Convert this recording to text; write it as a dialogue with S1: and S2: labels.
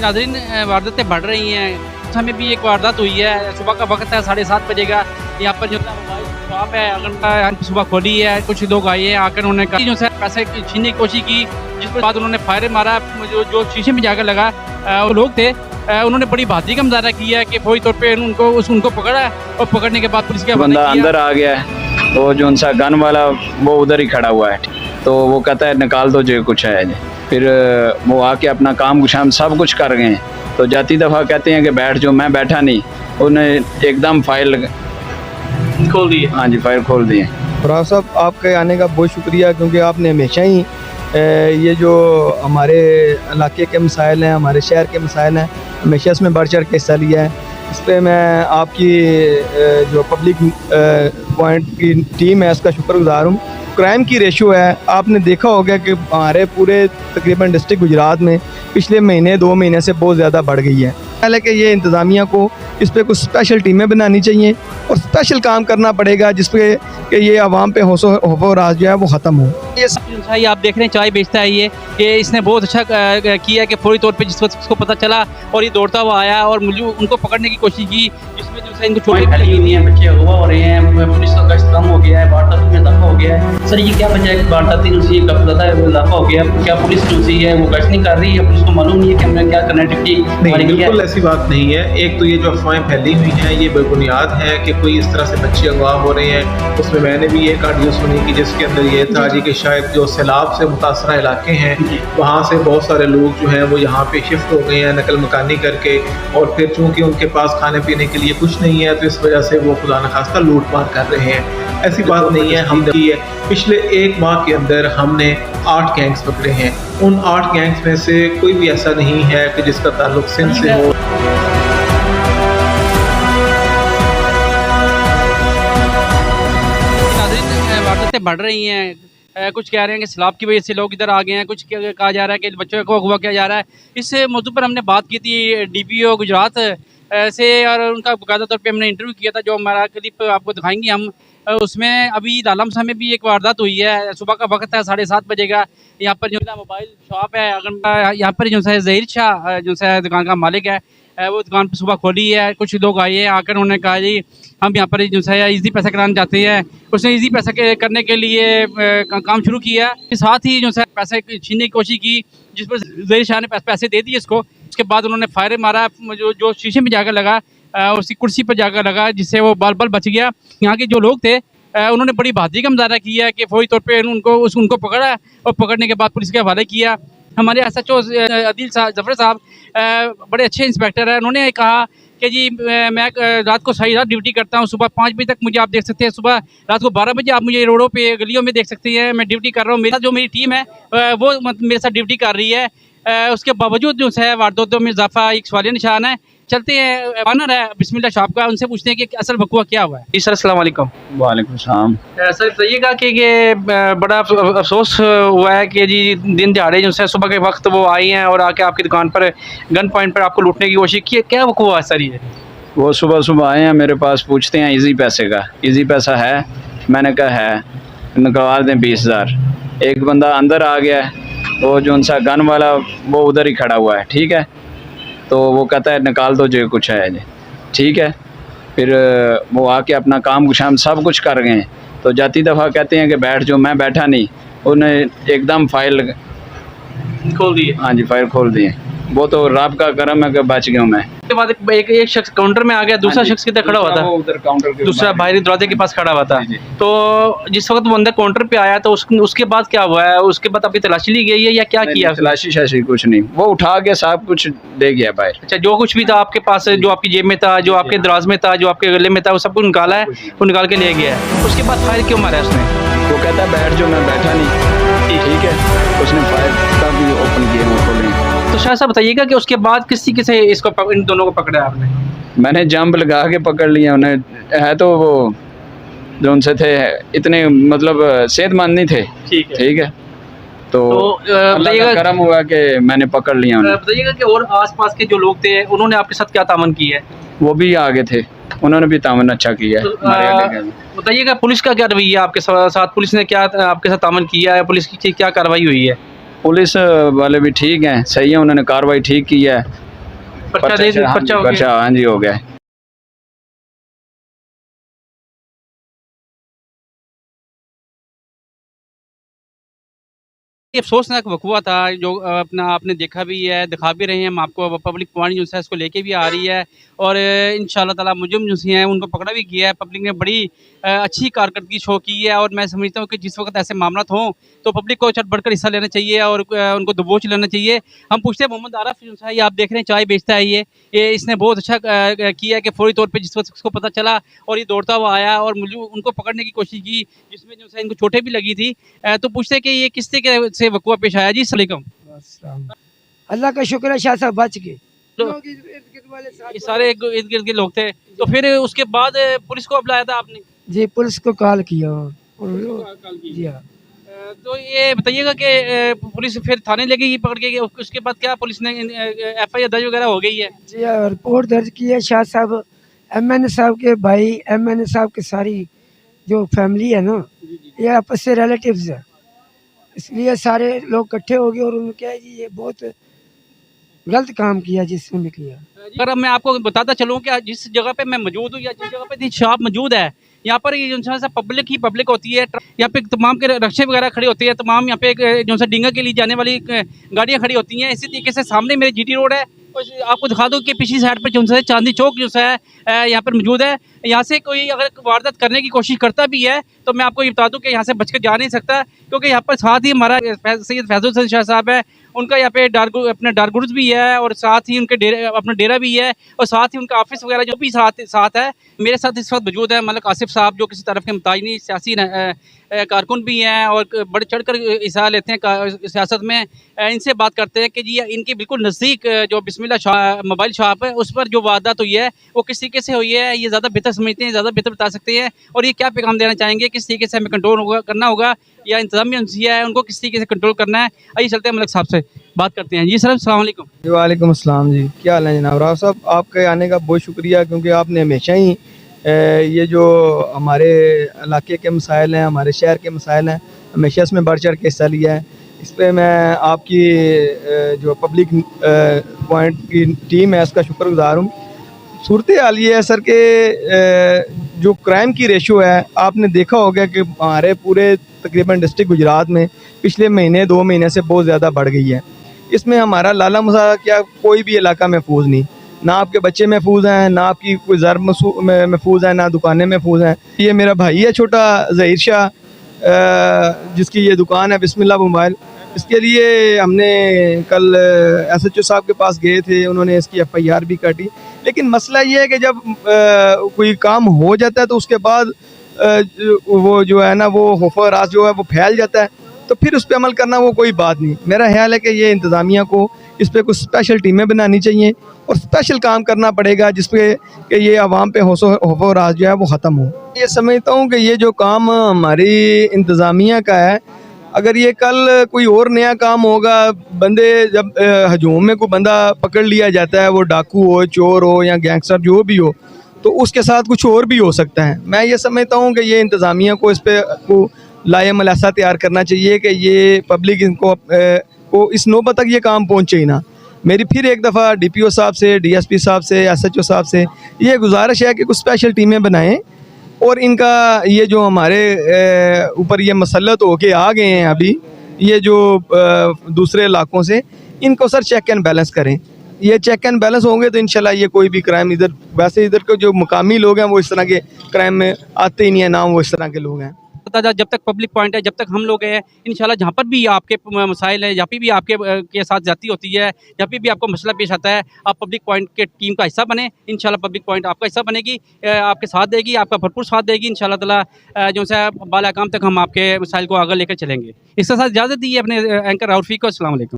S1: नाज़रीन, वारदातें बढ़ रही हैं। समय भी एक वारदात हुई है, सुबह का वक्त है, 7:30 बजे का। यहाँ पर जो मोबाइल शॉप है, अगर सुबह खोली है, कुछ लोग आए हैं, आकर उन्होंने जो है पैसे छीनने की कोशिश की, जिसके बाद उन्होंने फायर मारा। जो शीशे में जाकर लगा, वो लोग थे, उन्होंने बड़ी बहादुरी का मुजाहरा किया कि फौरी तौर पे उनको पकड़ा, और पकड़ने के बाद पुलिस के
S2: बंदा अंदर आ गया है, वो जो उनसा गन वाला वो उधर ही खड़ा हुआ है, तो वो कहता है निकाल दो जो कुछ है। फिर वो आके अपना काम शाम सब कुछ कर गए हैं। तो जाती दफ़ा कहते हैं कि बैठ जाओ, मैं बैठा नहीं, उन्हें एकदम फाइल
S1: खोल दी।
S2: हाँ जी, फाइल खोल दिए।
S3: फराज साहब, आपके आने का बहुत शुक्रिया, क्योंकि आपने हमेशा ही ये जो हमारे इलाके के मसाइल हैं, हमारे शहर के मसाइल हैं, हमेशा इसमें बढ़ चढ़ के हिस्सा लिया है। इस पर मैं आपकी जो पब्लिक पॉइंट की टीम है उसका शुक्रगुजार हूँ। क्राइम की रेशो है, आपने देखा होगा कि हमारे पूरे तकरीबन डिस्ट्रिक्ट गुजरात में पिछले महीने 2 महीने से बहुत ज़्यादा बढ़ गई है। पहले कि ये इंतज़ामिया को इस पर कुछ स्पेशल टीमें बनानी चाहिए और स्पेशल काम करना पड़ेगा, जिस पे कि ये आवाम पे हौफो राज जो है वो ख़त्म हो।
S1: ये आप देख रहे हैं, चाय बेचता है ये, कि इसने बहुत अच्छा किया कि फौरी तौर पे जिस वक्त उसको पता चला और ये दौड़ता हुआ आया और मुझे उनको पकड़ने की कोशिश की, जिसमें जो है इनको चोटें
S4: फैली हुई हैं, बच्चे हुआ हो रहे हैं, पुलिस का गश्त कम हो गया है, वारदात में इजाफा हो गया है। सर, ये क्या वजह है कि वारदात से इजाफा हो गया? क्या पुलिस जो सी है वो गश्त नहीं कर रही है? पुलिस को मालूम नहीं है कि हमने क्या कनेक्टिविटी?
S5: बिल्कुल ऐसी बात नहीं है। एक तो ये जो अफवाहें फैली हुई हैं ये बेबुनियाद है कि कोई इस तरह से बच्चे अगवा हो रहे हैं। उसमें मैंने भी एक ऑडियो सुनी कि जिसके अंदर ये था जी कि शायद जो सैलाब से मुतासरा इलाके हैं वहाँ से बहुत सारे लोग जो हैं वो यहाँ पे शिफ्ट हो गए हैं नकल मकानी करके, और फिर चूँकि उनके पास खाने पीने के लिए कुछ नहीं है तो इस वजह से वो खुदा न खास्ता लूट मार कर रहे हैं। ऐसी बात नहीं है। हमने की है पिछले 1 माह के अंदर हमने 8 गैंग्स पकड़े हैं। उन 8 गैंग्स में से कोई भी ऐसा नहीं है कि जिसका ताल्लुक सिंध से हो।
S1: वारदातें बढ़ रही हैं। कुछ कह रहे हैं कि सैलाब की वजह से लोग इधर आ गए हैं, कुछ कहा जा रहा है कि बच्चों को अगवा किया जा रहा है। इस मौजू पर हमने बात की थी DPO गुजरात से, और उनका बाकायदा तौर पे हमने इंटरव्यू किया था, जो हमारा क्लिप आपको दिखाएंगे हम। उसमें अभी लालमसा में भी एक वारदात हुई है, सुबह का वक्त है, 7:30 बजे का। यहाँ पर जो है मोबाइल शॉप है, अगर यहाँ पर जो है ज़हीर शाह जो है दुकान का मालिक है, वो दुकान पर सुबह खोली है। कुछ लोग आए हैं, आकर उन्होंने कहा जी हम यहाँ पर जो है ईजी पैसा कराना चाहते हैं। उसने ईजी पैसा करने के लिए काम शुरू किया, साथ ही जो है पैसे छीनने की कोशिश की, जिस पर ज़हीर शाह ने पैसे दे दिए इसको। उसके बाद उन्होंने फायर मारा, जो शीशे में जाकर लगा, उसकी कुर्सी पर जाकर लगा, जिससे वो बाल बच गया। यहाँ के जो लोग थे उन्होंने बड़ी बहादुरी का मुजाहरा किया कि फौरी तौर पे उनको पकड़ा, और पकड़ने के बाद पुलिस के हवाले किया। हमारे SHO अदील जफर साहब बड़े अच्छे इंस्पेक्टर हैं। उन्होंने कहा कि जी मैं रात को सारी रात ड्यूटी करता हूँ, सुबह 5 बजे तक मुझे आप देख सकते हैं, सुबह रात को 12 बजे आप मुझे रोडों पे गलियों में देख सकते हैं। मैं ड्यूटी कर रहा हूँ, मेरी टीम है वो मेरे साथ ड्यूटी कर रही है। उसके बावजूद जो है वारदातों में इजाफा एक सवालिया निशान है। चलते हैं, ऑनर है बिस्मिल्लाह शॉप का, उनसे पूछते हैं कि असल वक़्वा क्या हुआ है। जी सर, अस्सलाम वालेकुम।
S2: वालेकुम सलाम।
S1: सर बताइएगा कि ये बड़ा अफसोस हुआ है कि जी दिन दिहाड़े जो है सुबह के वक्त वो आई हैं और आके आपकी दुकान पर गन पॉइंट पर आपको लूटने की कोशिश की है, क्या वक़्वा हुआ है सर? ये
S2: वो सुबह आए हैं मेरे पास, पूछते हैं ईजी पैसे का, ईजी पैसा है? मैंने कहा है, निकलवा दें 20,000। एक बंदा अंदर आ गया है, वो जो उनसा गन वाला वो उधर ही खड़ा हुआ है, ठीक है, तो वो कहता है निकाल दो जो कुछ है। ठीक है, फिर वो आके अपना काम शाम सब कुछ कर गए हैं। तो जाती दफ़ा कहते हैं कि बैठ जाओ, मैं बैठा नहीं, उन्हें एकदम फाइल
S1: खोल दिए।
S2: हाँ जी, फाइल खोल दिए। वो तो रब का करम है कि बच गया मैं।
S1: उसके बाद एक शख्स काउंटर में आ गया, दूसरा शख्स किधर खड़ा हुआ था?
S2: उधर काउंटर के
S1: दूसरा बाहरी दरवाजे के पास खड़ा हुआ था। तो जिस वक्त वो अंदर काउंटर पे आया तो उसके बाद क्या हुआ है? उसके बाद आपकी तलाशी ली गई है या क्या किया?
S2: तलाशी शाशी कुछ नहीं, वो उठा के सब कुछ दे गया बाहर।
S1: अच्छा, जो कुछ भी था आपके पास, जो आपकी जेब में था, जो आपके दराज में था, जो आपके गले में था, वो सब कुछ निकाला है, वो निकाल के ले गया है। उसके बाद फायर क्यों मारा उसने?
S2: वो कहता है बैठ जाओ, मैं बैठा नहीं, ठीक है, उसने फायर का भी ओपन किया, वो खोले।
S1: तो शायद साहब बताइएगा कि उसके बाद किसी इसको इन दोनों को पकड़ा आपने?
S2: मैंने जंप लगा के पकड़ लिया उन्हें। है तो वो जो उनसे थे इतने मतलब सेहतमंद नहीं थे, ठीक है, तो अल्लाह का करम हुआ कि मैंने पकड़ लिया उन्हें।
S1: बताइएगा कि और आसपास के जो लोग थे उन्होंने आपके साथ क्या तामन की है?
S2: वो भी आगे थे, उन्होंने भी तामन अच्छा किया है।
S1: बताइएगा पुलिस का क्या रवैया आपके साथ? पुलिस ने क्या आपके साथ तामन किया है? पुलिस की क्या कार्रवाई हुई है?
S2: पुलिस वाले भी ठीक हैं, सही है, उन्होंने कार्रवाई ठीक की है।
S4: पर्चा दे
S2: हाँ
S4: पर्चा हो
S2: पर्चा
S4: गया।
S2: हाँ जी हो गया है।
S1: ये अफ़सोसनाक वक़ुआ था जो अपना आपने देखा भी है, दिखा भी रहे हैं हम आपको। पब्लिक पॉइंट जो है इसको लेके भी आ रही है और इंशाअल्लाह ताला मुजरिम जो हैं उनको पकड़ा भी गया है। पब्लिक ने बड़ी अच्छी कारकर्दगी शो की है और मैं समझता हूँ कि जिस वक़्त ऐसे मामलात हों तो पब्लिक को चढ़ बढ़कर हिस्सा लेना चाहिए और उनको दबोच लेना चाहिए। हम पूछते हैं मोहम्मद आरफ जो है, ये आप देख रहे हैं चाय बेचता है ये इसने बहुत अच्छा किया है कि फ़ौरी तौर पे जिस वक़्त उसको पता चला और ये दौड़ता हुआ आया और मुझे उनको पकड़ने की कोशिश की, जिसमें जो है इनको चोटें भी लगी थी। तो पूछते हैं कि ये किस तरीके से वक़ुआ पेश आया जी? अस्सलाम वालेकुम।
S6: अल्लाह का शुक्र है, शाह साहब बच गए।
S1: तो
S6: लोग इर्द-गिर्द वाले साथ
S1: ये सारे इर्द-गिर्द के लोग थे, तो फिर उसके बाद पुलिस को अब बुलाया था आपने?
S6: जी पुलिस को कॉल किया और जी हाँ।
S1: तो ये बताइएगा कि पुलिस फिर थाने ले गई पकड़ के कि उसके बाद क्या पुलिस ने एफआईआर दर्ज वगैरह हो गई है?
S6: जी हाँ, रिपोर्ट दर्ज की है। शाह साहब एमएनए साहब के भाई, एमएनए साहब की सारी जो फैमिली है ना, ये आपस से रिलेटिव्स है, इसलिए सारे लोग इकट्ठे हो गए और उन्होंने कहा जी ये बहुत गलत काम किया जिसने भी किया।
S1: अगर अब मैं आपको बताता चलूँ कि जिस जगह पे मैं मौजूद हूँ या जिस जगह पे शॉप मौजूद है, यहाँ पर ये जो है पब्लिक ही पब्लिक होती है। यहाँ पे तमाम के रक्शे वगैरह खड़ी होती है, तमाम यहाँ पे जो है डींगा के लिए जाने वाली गाड़ियाँ खड़ी होती हैं। इसी तरीके से सामने मेरे जीटी रोड है, आपको दिखा दूँ कि पिछली साइड पर जो है चांदनी चौक जो है यहाँ पर मौजूद है। यहाँ से कोई अगर वारदात करने की कोशिश करता भी है तो मैं आपको ये बता दूँ कि यहाँ से बच कर जा नहीं सकता, क्योंकि यहाँ पर साथ ही हमारा सैयद फैज़ल हसन शाह साहब है, उनका यहाँ पे अपना डारगुर्ज भी है और साथ ही उनके अपना डेरा भी है और साथ ही उनका ऑफिस वगैरह जो भी साथ है। मेरे साथ इस वक्त मौजूद है मलिक आसिफ साहब, जो किसी तरफ के मुताबिक नहीं, सियासी कारकुन भी हैं और बढ़ चढ़कर हिस्सा लेते हैं सियासत में। इनसे बात करते हैं कि जी इनके बिल्कुल नज़दीक जो बिस्मिल्लाह मोबाइल शॉप है उस पर जो वारदात हुई है वो किस तरीके से हुई है, ये ज़्यादा बेहतर समझते हैं, ज़्यादा बेहतर बता सकते हैं और ये क्या पैगाम देना चाहेंगे, किस तरीके से हमें कंट्रोल करना होगा या इंतजामिया एजेंसिया है उनको किस तरीके से कंट्रोल करना है। आइए चलते हैं मलिक साहब से बात करते हैं। जी सर, अस्सलाम वालेकुम।
S3: जी वालेकुम अस्सलाम जी, क्या हाल है जनाब? राव साहब, आपके आने का बहुत शुक्रिया, क्योंकि आपने हमेशा ही ये जो हमारे इलाके के मसाइल हैं, हमारे शहर के मसाइल हैं, हमेशा इसमें बढ़ चढ़ के हिस्सा लिया है। इस पर मैं आपकी जो पब्लिक पॉइंट की टीम है उसका शुक्रगुजार हूँ। सूरत हाल ये है सर कि जो क्राइम की रेशो है, आपने देखा होगा कि हमारे पूरे तकरीबन डिस्ट्रिक्ट गुजरात में पिछले महीने 2 महीने से बहुत ज़्यादा बढ़ गई है। इसमें हमारा लाला मुसा क्या कोई भी इलाका महफूज नहीं, ना आपके बच्चे महफूज हैं, ना आपकी कोई ज़र महफूज है, ना दुकानें महफूज हैं। ये मेरा भाई है छोटा ज़हीर शाह, जिसकी ये दुकान है बिस्मिल्लाह मोबाइल। इसके लिए हमने कल SHO साहब के पास गए थे, उन्होंने इसकी FIR भी काटी। लेकिन मसला ये है कि जब कोई काम हो जाता है तो उसके बाद वो जो है ना, वो खौफ राज जो है वो फैल जाता है, तो फिर उस पर अमल करना वो कोई बात नहीं। मेरा ख्याल है कि ये इंतज़ामिया को इस पर कुछ स्पेशल टीमें बनानी चाहिए और स्पेशल काम करना पड़ेगा जिस पे कि ये आवाम पे खौफ राज जो है वो ख़त्म हो। ये समझता हूँ कि ये जो काम हमारी इंतज़ामिया का है, अगर ये कल कोई और नया काम होगा, बंदे जब हजूम में कोई बंदा पकड़ लिया जाता है, वो डाकू हो, चोर हो या गैंगस्टर जो भी हो, तो उसके साथ कुछ और भी हो सकता है। मैं ये समझता हूँ कि ये इंतज़ामिया को इस पर को लाएमल ऐसा तैयार करना चाहिए कि ये पब्लिक इनको को इस नौबत तक ये काम पहुँचे ही ना। मेरी फिर एक दफ़ा DPO साहब से, DSP साहब से, SHO साहब से ये गुजारिश है कि कुछ स्पेशल टीमें बनाएं और इनका ये जो हमारे ऊपर ये मसलत होके आ गए हैं अभी, ये जो दूसरे इलाकों से, इनको सर चेक एंड बैलेंस करें। ये चेक एंड बैलेंस होंगे तो इंशाल्लाह ये कोई भी क्राइम इधर, वैसे इधर के जो मुकामी लोग हैं वो इस तरह के क्राइम में आते ही नहीं है, ना वो इस तरह के लोग हैं।
S1: जब तक पब्लिक पॉइंट है, जब तक हम लोग हैं, इंशाल्लाह जहाँ पर भी आपके मसाइल है, जहाँ पे भी आपके के साथ जाती होती है, जहाँ पे भी आपको मसला पेश आता है, आप पब्लिक पॉइंट के टीम का हिस्सा बने। इंशाल्लाह पब्लिक पॉइंट आपका हिस्सा बनेगी, आपके साथ देगी, आपका भरपूर साथ देगी इंशाल्लाह ताला। जो है बाला काम तक हम आपके मसाइल को आगे लेकर चलेंगे। इसके साथ इजाज़त दी अपने एंकर राउफी को। अस्सलाम वालेकुम।